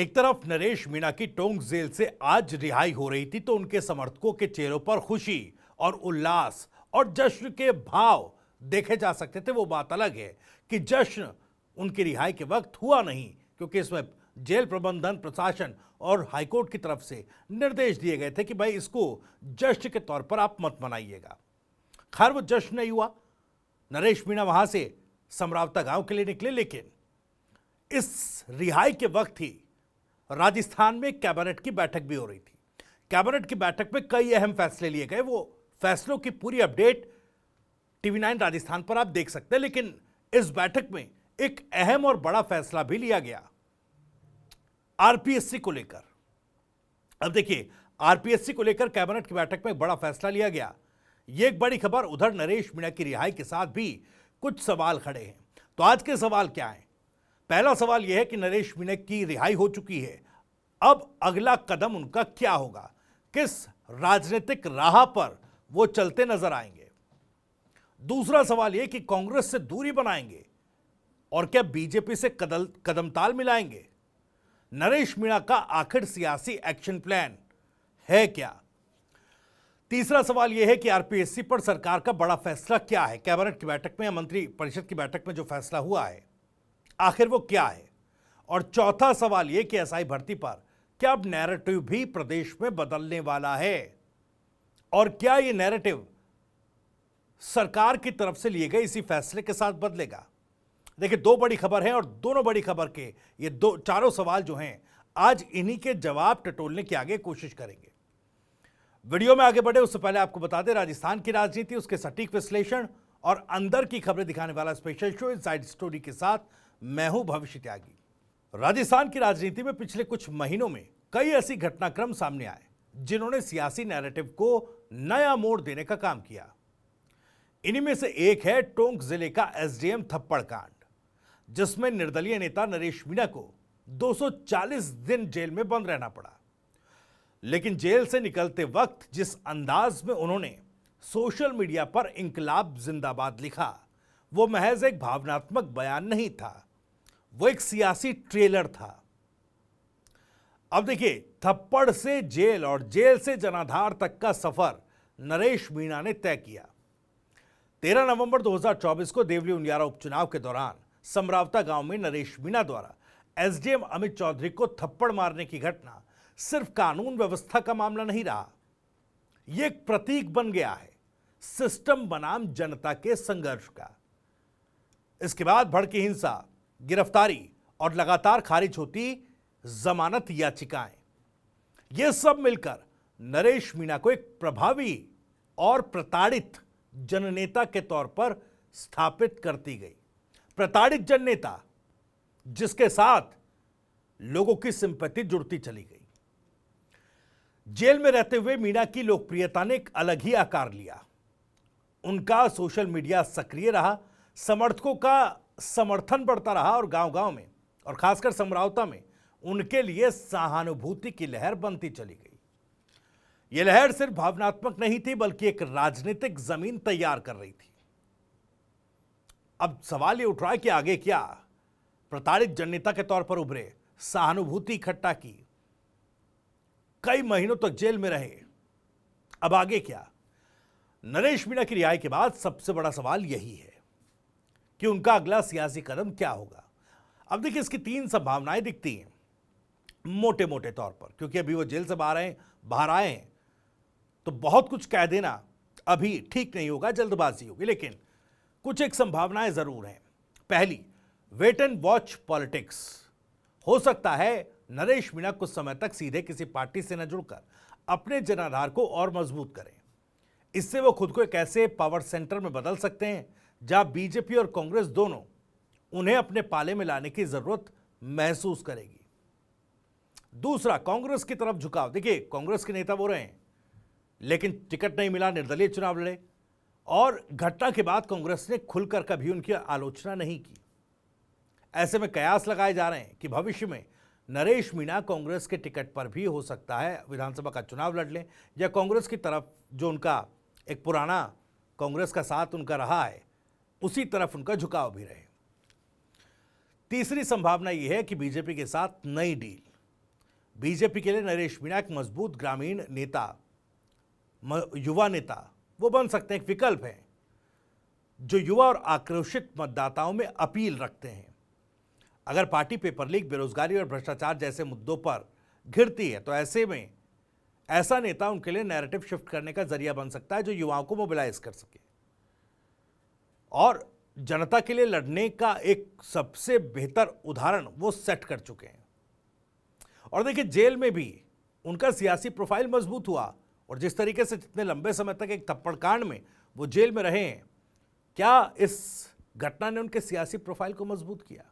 एक तरफ नरेश मीणा की टोंक जेल से आज रिहाई हो रही थी तो उनके समर्थकों के चेहरों पर खुशी और उल्लास और जश्न के भाव देखे जा सकते थे। वो बात अलग है कि जश्न उनकी रिहाई के वक्त हुआ नहीं, क्योंकि इसमें जेल प्रबंधन, प्रशासन और हाईकोर्ट की तरफ से निर्देश दिए गए थे कि भाई इसको जश्न के तौर पर आप मत मनाइएगा। खैर, वो जश्न नहीं हुआ। नरेश मीणा वहां से समरावता गांव के लिए निकले, लेकिन इस रिहाई के वक्त ही राजस्थान में कैबिनेट की बैठक भी हो रही थी। कैबिनेट की बैठक में कई अहम फैसले लिए गए। वो फैसलों की पूरी अपडेट टीवी 9 राजस्थान पर आप देख सकते हैं, लेकिन इस बैठक में एक अहम और बड़ा फैसला भी लिया गया आरपीएससी को लेकर। अब देखिए, आरपीएससी को लेकर कैबिनेट की बैठक में एक बड़ा फैसला लिया गया। यह एक बड़ी खबर। उधर नरेश मीणा की रिहाई के साथ भी कुछ सवाल खड़े हैं। तो आज के सवाल क्या हैं? पहला सवाल यह है कि नरेश मीणा की रिहाई हो चुकी है, अब अगला कदम उनका क्या होगा? किस राजनीतिक राह पर वो चलते नजर आएंगे? दूसरा सवाल यह कि कांग्रेस से दूरी बनाएंगे और क्या बीजेपी से कदमताल मिलाएंगे? नरेश मीणा का आखिर सियासी एक्शन प्लान है क्या? तीसरा सवाल यह है कि आरपीएससी पर सरकार का बड़ा फैसला क्या है? कैबिनेट की बैठक में या मंत्री परिषद की बैठक में जो फैसला हुआ है, आखिर वो क्या है? और चौथा सवाल यह कि एसआई भर्ती पर क्या अब नैरेटिव भी प्रदेश में बदलने वाला है, और क्या यह नैरेटिव सरकार की तरफ से लिए गए इसी फैसले के साथ बदलेगा? देखिए, दो बड़ी खबर है और दोनों बड़ी खबर के ये चारों सवाल जो हैं, आज इन्हीं के जवाब टटोलने की आगे कोशिश करेंगे। वीडियो में आगे बढ़े उससे पहले आपको बता दें, राजस्थान की राजनीति, उसके सटीक विश्लेषण और अंदर की खबरें दिखाने वाला स्पेशल शो इनसाइड स्टोरी के साथ मैं हूं भविष्य त्यागी। राजस्थान की राजनीति में पिछले कुछ महीनों में कई ऐसी घटनाक्रम सामने आए जिन्होंने सियासी नैरेटिव को नया मोड़ देने का काम किया। इन्हीं में से एक है टोंक जिले का एसडीएम थप्पड़ कांड, जिसमें निर्दलीय नेता नरेश मीणा को 240 दिन जेल में बंद रहना पड़ा। लेकिन जेल से निकलते वक्त जिस अंदाज में उन्होंने सोशल मीडिया पर इंकलाब जिंदाबाद लिखा, वो महज एक भावनात्मक बयान नहीं था, वो एक सियासी ट्रेलर था। अब देखिए, थप्पड़ से जेल और जेल से जनाधार तक का सफर नरेश मीणा ने तय किया। 13 नवंबर 2024 को देवली उनियारा उपचुनाव के दौरान समरावता गांव में नरेश मीणा द्वारा एसडीएम अमित चौधरी को थप्पड़ मारने की घटना सिर्फ कानून व्यवस्था का मामला नहीं रहा, यह एक प्रतीक बन गया है सिस्टम बनाम जनता के संघर्ष का। इसके बाद भड़की हिंसा, गिरफ्तारी और लगातार खारिज होती जमानत याचिकाएं, यह सब मिलकर नरेश मीणा को एक प्रभावी और प्रताड़ित जननेता के तौर पर स्थापित करती गई। प्रताड़ित जननेता जिसके साथ लोगों की सिंपैथी जुड़ती चली गई। जेल में रहते हुए मीणा की लोकप्रियता ने एक अलग ही आकार लिया। उनका सोशल मीडिया सक्रिय रहा, समर्थकों का समर्थन बढ़ता रहा और गांव-गांव में और खासकर समरावता में उनके लिए सहानुभूति की लहर बनती चली गई। यह लहर सिर्फ भावनात्मक नहीं थी, बल्कि एक राजनीतिक जमीन तैयार कर रही थी। अब सवाल यह उठ रहा है कि आगे क्या? प्रताड़ित जननेता के तौर पर उभरे, सहानुभूति इकट्ठा की, कई महीनों तक जेल में रहे, अब आगे क्या? नरेश मीणा की रिहाई के बाद सबसे बड़ा सवाल यही है कि उनका अगला सियासी कदम क्या होगा। अब देखिए, इसकी 3 संभावनाएं दिखती हैं मोटे मोटे तौर पर, क्योंकि अभी वो जेल से बाहर आए हैं, तो बहुत कुछ कह देना अभी ठीक नहीं होगा, जल्दबाजी होगी। लेकिन कुछ एक संभावनाएं जरूर हैं। पहली, वेट एंड वॉच पॉलिटिक्स। हो सकता है नरेश मीणा कुछ समय तक सीधे किसी पार्टी से न जुड़कर अपने जनाधार को और मजबूत करें। इससे वो खुद को एक ऐसे पावर सेंटर में बदल सकते हैं जहां बीजेपी और कांग्रेस दोनों उन्हें अपने पाले में लाने की जरूरत महसूस करेगी। दूसरा, कांग्रेस की तरफ झुकाव। देखिए, कांग्रेस के नेता वो रहे हैं, लेकिन टिकट नहीं मिला, निर्दलीय चुनाव लड़े, और घटना के बाद कांग्रेस ने खुलकर कभी उनकी आलोचना नहीं की। ऐसे में कयास लगाए जा रहे हैं कि भविष्य में नरेश मीणा कांग्रेस के टिकट पर भी हो सकता है विधानसभा का चुनाव लड़ लें, या कांग्रेस की तरफ जो उनका एक पुराना कांग्रेस का साथ उनका रहा है, उसी तरफ उनका झुकाव भी रहे। तीसरी संभावना यह है कि बीजेपी के साथ नई डील। बीजेपी के लिए नरेश मीणा एक मजबूत ग्रामीण नेता, युवा नेता वो बन सकते हैं, एक विकल्प है जो युवा और आक्रोशित मतदाताओं में अपील रखते हैं। अगर पार्टी पेपर लीक, बेरोजगारी और भ्रष्टाचार जैसे मुद्दों पर घिरती है तो ऐसे में ऐसा नेता उनके लिए नैरेटिव शिफ्ट करने का जरिया बन सकता है जो युवाओं को मोबिलाइज कर सके और जनता के लिए लड़ने का एक सबसे बेहतर उदाहरण वो सेट कर चुके हैं। और देखिए, जेल में भी उनका सियासी प्रोफाइल मजबूत हुआ और जिस तरीके से जितने लंबे समय तक एक थप्पड़ कांड में वो जेल में रहे हैं, क्या इस घटना ने उनके सियासी प्रोफाइल को मजबूत किया?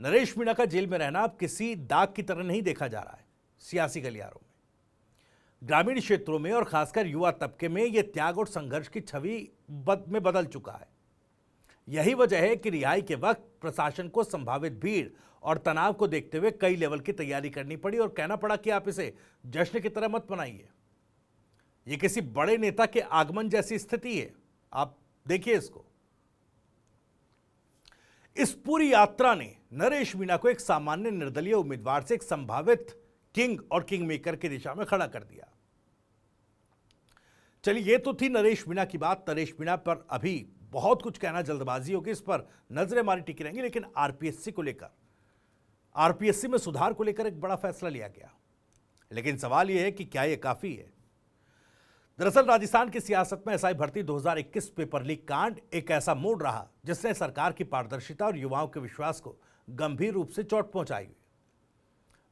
नरेश मीणा का जेल में रहना अब किसी दाग की तरह नहीं देखा जा रहा है। सियासी गलियारों में, ग्रामीण क्षेत्रों में और खासकर युवा तबके में यह त्याग और संघर्ष की छवि में बदल चुका है। यही वजह है कि रिहाई के वक्त प्रशासन को संभावित भीड़ और तनाव को देखते हुए कई लेवल की तैयारी करनी पड़ी और कहना पड़ा कि आप इसे जश्न की तरह मत मनाइए। यह किसी बड़े नेता के आगमन जैसी स्थिति है। आप देखिए इसको। इस पूरी यात्रा ने नरेश मीणा को एक सामान्य निर्दलीय उम्मीदवार से एक संभावित किंग और किंग मेकर की दिशा में खड़ा कर दिया। चलिए, ये तो थी नरेश मीणा की बात। नरेश मीणा पर अभी बहुत कुछ कहना जल्दबाजी होगी, इस पर नजरें हमारी टिकी रहेंगी। लेकिन आरपीएससी को लेकर, आरपीएससी में सुधार को लेकर एक बड़ा फैसला लिया गया। लेकिन सवाल यह है कि क्या यह काफी है? दरअसल राजस्थान की सियासत में एसआई भर्ती 2021 पेपर लीक कांड एक ऐसा मोड़ रहा जिसने सरकार की पारदर्शिता और युवाओं के विश्वास को गंभीर रूप से चोट पहुंचाई।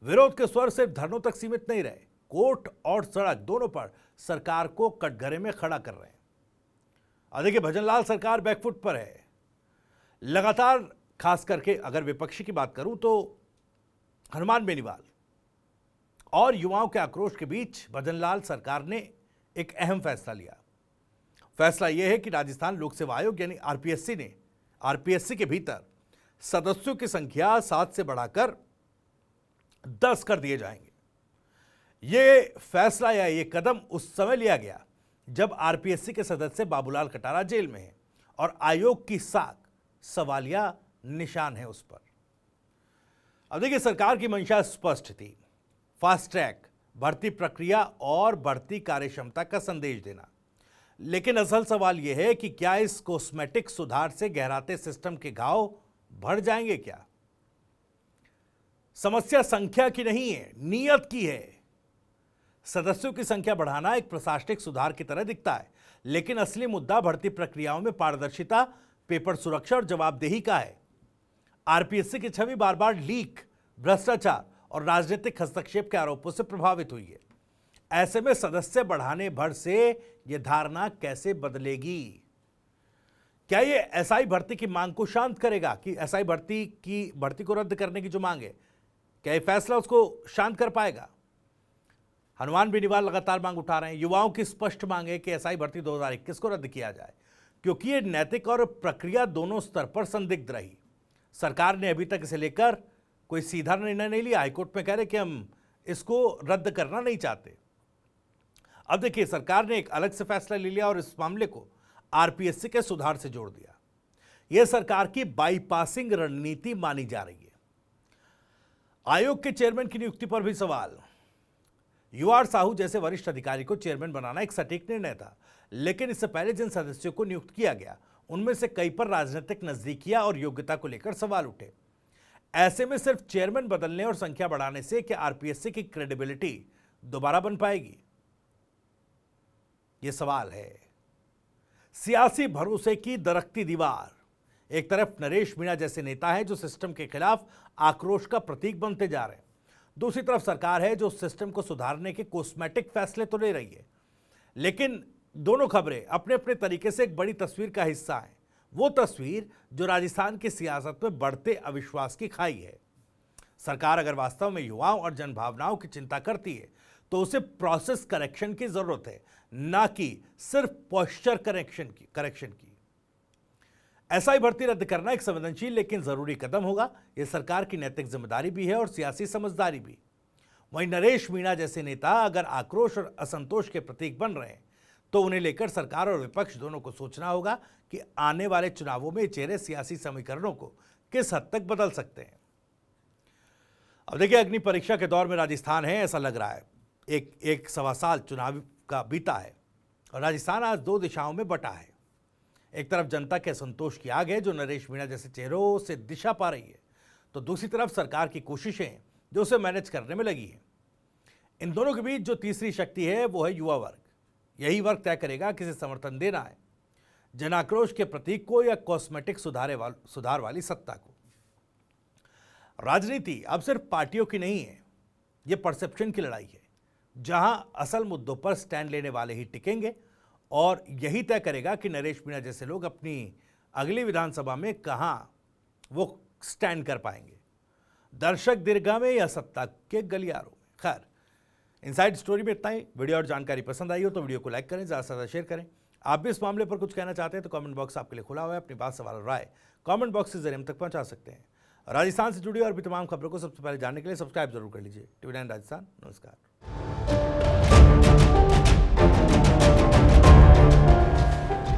विरोध के स्वर सिर्फ धरनों तक सीमित नहीं रहे, कोर्ट और सड़क दोनों पर सरकार को कटघरे में खड़ा कर रहे हैं। और देखिए, भजनलाल सरकार बैकफुट पर है लगातार। खास करके अगर विपक्षी की बात करूं तो हनुमान बेनीवाल और युवाओं के आक्रोश के बीच भजनलाल सरकार ने एक अहम फैसला लिया। फैसला यह है कि राजस्थान लोक सेवा आयोग यानी आरपीएससी के भीतर सदस्यों की संख्या 7 से बढ़ाकर 10 कर दिए जाएंगे। यह फैसला या यह कदम उस समय लिया गया जब आरपीएससी के सदस्य बाबूलाल कटारा जेल में हैं और आयोग की साख सवालिया निशान है उस पर। अब देखिए, सरकार की मंशा स्पष्ट थी, फास्ट ट्रैक भर्ती प्रक्रिया और बढ़ती कार्यक्षमता का संदेश देना। लेकिन असल सवाल यह है कि क्या इस कॉस्मेटिक सुधार से गहराते सिस्टम के घाव भर जाएंगे? क्या समस्या संख्या की नहीं है, नीयत की है। सदस्यों की संख्या बढ़ाना एक प्रशासनिक सुधार की तरह दिखता है, लेकिन असली मुद्दा भर्ती प्रक्रियाओं में पारदर्शिता, पेपर सुरक्षा और जवाबदेही का है। आरपीएससी की छवि बार बार लीक, भ्रष्टाचार और राजनीतिक हस्तक्षेप के आरोपों से प्रभावित हुई है। ऐसे में सदस्य बढ़ाने भर से यह धारणा कैसे बदलेगी? क्या यह एसआई भर्ती की मांग को शांत करेगा? कि एसआई भर्ती को रद्द करने की जो मांग है, क्या यह फैसला उसको शांत कर पाएगा? हनुमान बेनीवाल लगातार मांग उठा रहे हैं। युवाओं की स्पष्ट मांग है कि एसआई भर्ती 2021 को रद्द किया जाए, क्योंकि यह नैतिक और प्रक्रिया दोनों स्तर पर संदिग्ध रही। सरकार ने अभी तक इसे लेकर कोई सीधा निर्णय नहीं लिया। हाईकोर्ट में कह रहे कि हम इसको रद्द करना नहीं चाहते। अब देखिए, सरकार ने एक अलग से फैसला ले लिया और इस मामले को आरपीएससी के सुधार से जोड़ दिया। यह सरकार की बाईपासिंग रणनीति मानी जा रही है। आयोग के चेयरमैन की नियुक्ति पर भी सवाल। यूआर साहू जैसे वरिष्ठ अधिकारी को चेयरमैन बनाना एक सटीक निर्णय था, लेकिन इससे पहले जिन सदस्यों को नियुक्त किया गया उनमें से कई पर राजनीतिक नजदीकियां और योग्यता को लेकर सवाल उठे। ऐसे में सिर्फ चेयरमैन बदलने और संख्या बढ़ाने से क्या आरपीएससी की क्रेडिबिलिटी दोबारा बन पाएगी? यह सवाल है। सियासी भरोसे की दरकती दीवार। एक तरफ नरेश मीणा जैसे नेता है जो सिस्टम के खिलाफ आक्रोश का प्रतीक बनते जा रहे हैं, दूसरी तरफ सरकार है जो सिस्टम को सुधारने के कॉस्मेटिक फैसले तो ले रही है। लेकिन दोनों खबरें अपने अपने तरीके से एक बड़ी तस्वीर का हिस्सा हैं। वो तस्वीर जो राजस्थान की सियासत में बढ़ते अविश्वास की खाई है। सरकार अगर वास्तव में युवाओं और जनभावनाओं की चिंता करती है तो उसे प्रोसेस करेक्शन की जरूरत है, ना कि सिर्फ पोस्चर करेक्शन की। एसआई भर्ती रद्द करना एक संवेदनशील लेकिन जरूरी कदम होगा। यह सरकार की नैतिक जिम्मेदारी भी है और सियासी समझदारी भी। वहीं नरेश मीणा जैसे नेता अगर आक्रोश और असंतोष के प्रतीक बन रहे हैं तो उन्हें लेकर सरकार और विपक्ष दोनों को सोचना होगा कि आने वाले चुनावों में चेहरे सियासी समीकरणों को किस हद तक बदल सकते हैं। अब देखिए, अग्नि परीक्षा के दौर में राजस्थान है, ऐसा लग रहा है। एक सवा साल चुनाव का बीता है और राजस्थान आज दो दिशाओं में बटा है। एक तरफ जनता के असंतोष की आग है जो नरेश मीणा जैसे चेहरों से दिशा पा रही है, तो दूसरी तरफ सरकार की कोशिशें जो उसे मैनेज करने में लगी हैं। इन दोनों के बीच जो तीसरी शक्ति है वो है युवा वर्ग। यही वर्ग तय करेगा किसे समर्थन देना है, जन आक्रोश के प्रतीक को या कॉस्मेटिक सुधार वाली सत्ता को। राजनीति अब सिर्फ पार्टियों की नहीं है, ये परसेप्शन की लड़ाई है, जहां असल मुद्दों पर स्टैंड लेने वाले ही टिकेंगे और यही तय करेगा कि नरेश मीणा जैसे लोग अपनी अगली विधानसभा में कहां वो स्टैंड कर पाएंगे, दर्शक दीर्घा में या सत्ता के गलियारों में। खैर, इनसाइड स्टोरी में इतना ही। वीडियो और जानकारी पसंद आई हो तो वीडियो को लाइक करें, ज़्यादा से ज़्यादा शेयर करें। आप भी इस मामले पर कुछ कहना चाहते हैं तो कमेंट बॉक्स आपके लिए खुला हुआ है। अपनी बात, सवाल और राय कमेंट बॉक्स के जरिए हम तक पहुंचा सकते हैं। राजस्थान से जुड़ी और भी तमाम खबरों को सबसे पहले जानने के लिए सब्सक्राइब जरूर कर लीजिए। TV9 राजस्थान। नमस्कार।